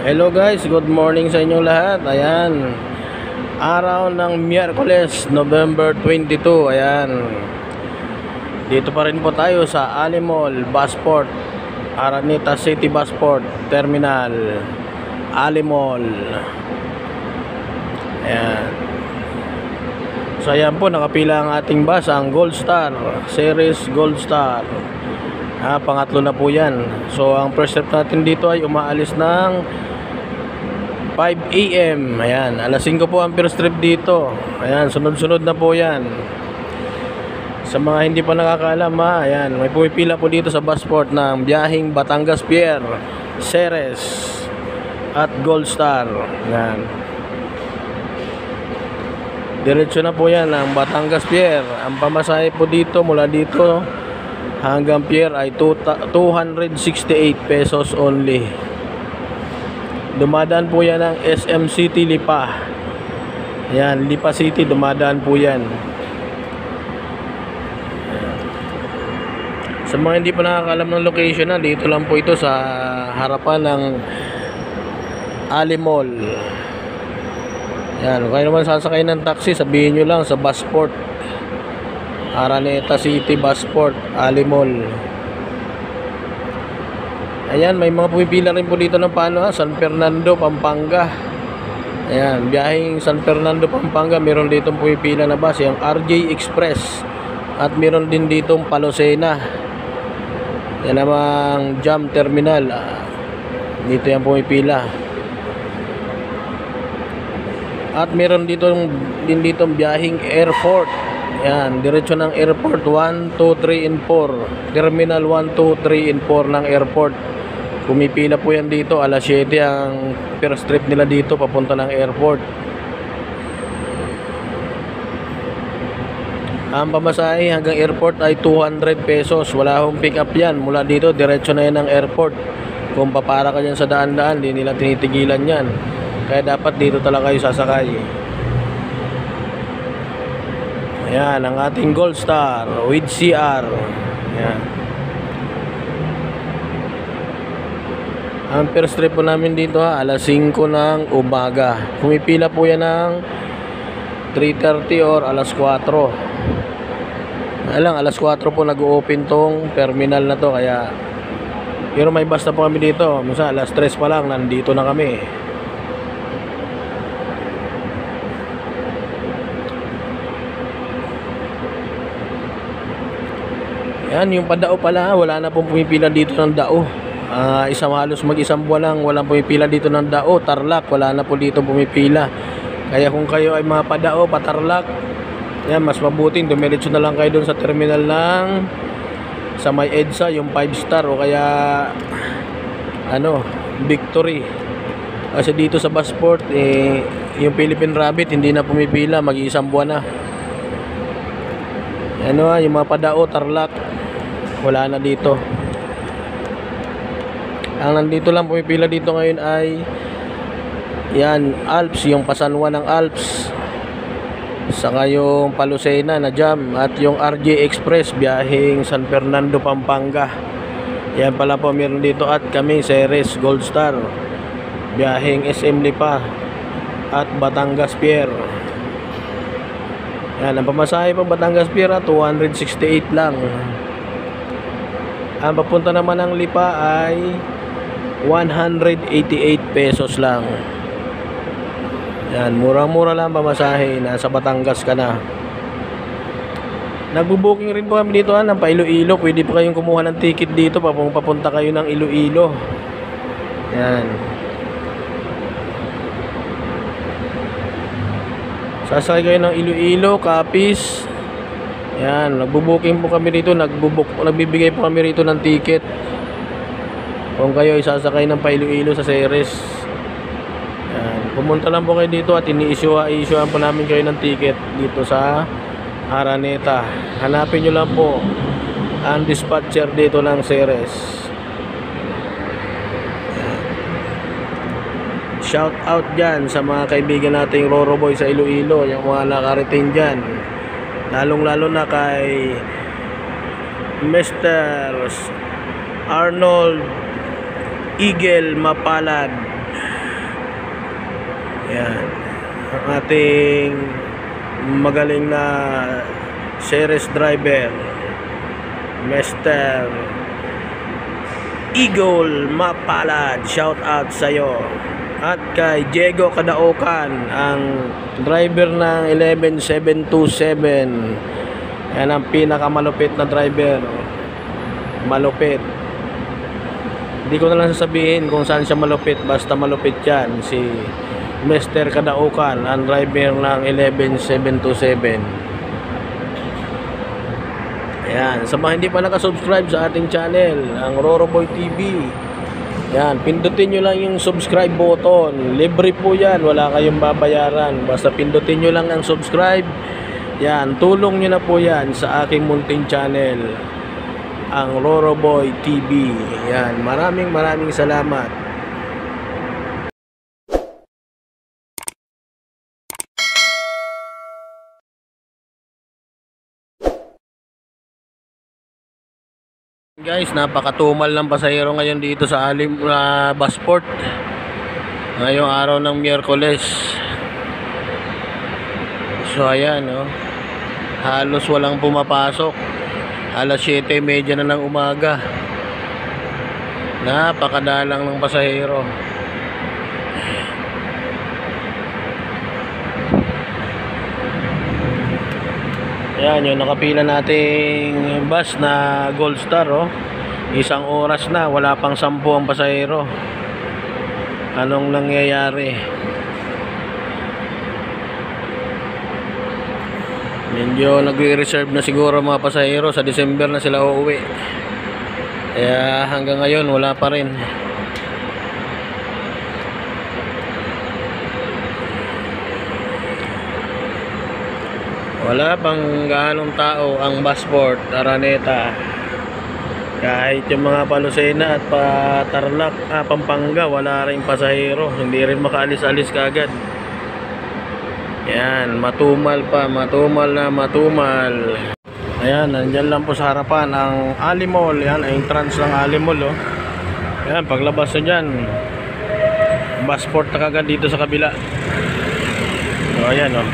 Hello guys, good morning sa inyong lahat. Ayan, araw ng Miyerkules, November 22. Ayan, dito pa rin po tayo sa Alimol Busport, Araneta City Busport Terminal, Alimol. Ayan. So ayan po, nakapila ang ating bus, ang Gold Star Series Gold Star. Pangatlo na po yan. So ang first step natin dito ay umaalis ng 5 AM. Ayan, alas 5 po ang first trip dito. Ayan, sunod-sunod na po yan. Sa mga hindi pa nakakaalam ayan, may pumipila po dito sa Busport ng biyaheng Batangas Pier, Ceres at Gold Star. Ayan, diretso na po yan ang Batangas Pier. Ang pamasahe po dito mula dito hanggang Pier ay 268 pesos only. Dumadaan po yan ng SM City Lipa. Ayan, Lipa City, dumadaan po yan. Sa mga hindi pa nakakalam ng location dito lang po ito sa harapan ng Alimol. Ayan, kung kayo naman sasakay ng taxi, sabihin nyo lang sa Busport, Araneta City Busport, Alimol. Ayan, may mga pumipila rin po dito ng San Fernando, Pampanga. Ayan, biyaheng San Fernando, Pampanga, meron dito pumipila na bus, yung RJ Express. At meron din dito Palosena. Yan namang Jam Terminal. Dito yan pumipila. At meron dito din dito biyaheng airport. Ayan, diretso ng airport 1, 2, 3, and 4. Terminal 1, 2, 3, and 4 ng airport. Pumipila po yan dito. Alas 7 ang first trip nila dito papunta ng airport. Ang pamasahe hanggang airport ay 200 pesos. Wala akong pick up yan. Mula dito, diretso na yan ng airport. Kung papara ka dyan sa daan-daan, di nila tinitigilan yan. Kaya dapat dito talaga kayo sasakay. Ayan, ang ating Gold Star with CR. Ayan. Ang first trip po namin dito alas 5 ng umaga. Pumipila po yan ng 3:30 or alas 4. Alas 4 po nag-open tong terminal na to. Kaya pero may bus na po kami dito. Minsan alas 3 pa lang nandito na kami. Yan, yung padao pala, wala na pong pumipila dito ng dao. Halos mag-isang buwan lang walang pumipila dito ng dao. Tarlac, wala na po dito pumipila. Kaya kung kayo ay mga padao, patarlac, yan, mas mabuting dumiretso na lang kayo dun sa terminal ng sa may EDSA, yung 5 star o kaya Victory. Kasi dito sa Busport yung Philippine Rabbit hindi na pumipila, mag-iisang buwan na. Yung mga padao, Tarlac, wala na dito. Ang nandito lang pumipila dito ngayon ay yan, Alps, yung Pasanwa ng Alps, saka yung Palosena na Jam, at yung RJ Express biyaheng San Fernando, Pampanga. Yan pala po meron dito. At kami Ceres Gold Star biyaheng SM Lipa at Batangas Pier. Yan, ang pamasahe pa Batangas Pier 268 lang. Ang papunta naman ng Lipa ay 188 pesos lang. Yan, murang-mura lang pamasahe. Nasa Batangas ka na. Nagbo-booking rin po kami dito ng pa-Iloilo. Pwede po kayong kumuha ng ticket dito papunta kayo ng Iloilo. Yan. Sasakay kayo ng Iloilo, Capiz. Yan, nagbo-booking po kami dito. Nagbibigay po kami rito ng ticket kung kayo ay sasakay ng pa-Iloilo sa Ceres. Yan, pumunta lang po kayo dito at ini-issuean po namin kayo ng ticket dito sa Araneta. Hanapin nyo lang po ang dispatcher dito ng Ceres. Shout out dyan sa mga kaibigan nating Roro Boy sa Iloilo, yung mga nakarating dyan, lalong lalo na kay Mr. Arnold Eagle Mapalad. Yan. Ang ating magaling na series driver, Mr. Eagle Mapalad. Shout out sa'yo. At kay Diego Kadaokan, ang driver ng 11727. Yan ang pinakamalupit na driver. Malupit. Hindi ko na lang sasabihin kung saan siya malupit, basta malupit yan. Si Mr. Kadaokan, ang driver ng 11727. Ayan, sa mga hindi pa nakasubscribe sa ating channel, ang Roroboy TV, yan, pindutin nyo lang yung subscribe button. Libre po yan, wala kayong babayaran. Basta pindutin nyo lang ang subscribe. Yan, tulong nyo na po yan sa aking munting channel, ang Roroboy TV. Yan, maraming salamat. Guys, napakatumal ng pasahero ngayon dito sa Busport. Ngayong araw ng Miyerkules. So ayan, oh. Halos walang pumapasok. Alas 7:30 na ng umaga. Napakadalang ng pasahero. Ayan, yung nakapila nating bus na Gold Star, oh. 1 oras na, wala pang 10 ang pasahero. Anong nangyayari? Medyo nagre-reserve na siguro mga pasahero, sa December na sila uuwi. Kaya hanggang ngayon wala pa rin. Wala pang gaanong tao ang Busport, Araneta. Kahit yung mga Palusena at Tarlac, Pampanga, wala rin pasahero. Hindi rin makaalis-alis kagad. Yan, matumal pa, matumal na matumal. Ayan, nandyan lang po sa harapan ang Alimol. Yan, ang entrance ng Alimol, oh. Ayan, paglabas nyo dyan, Busport na kagad dito sa kabila. So ayan, oh.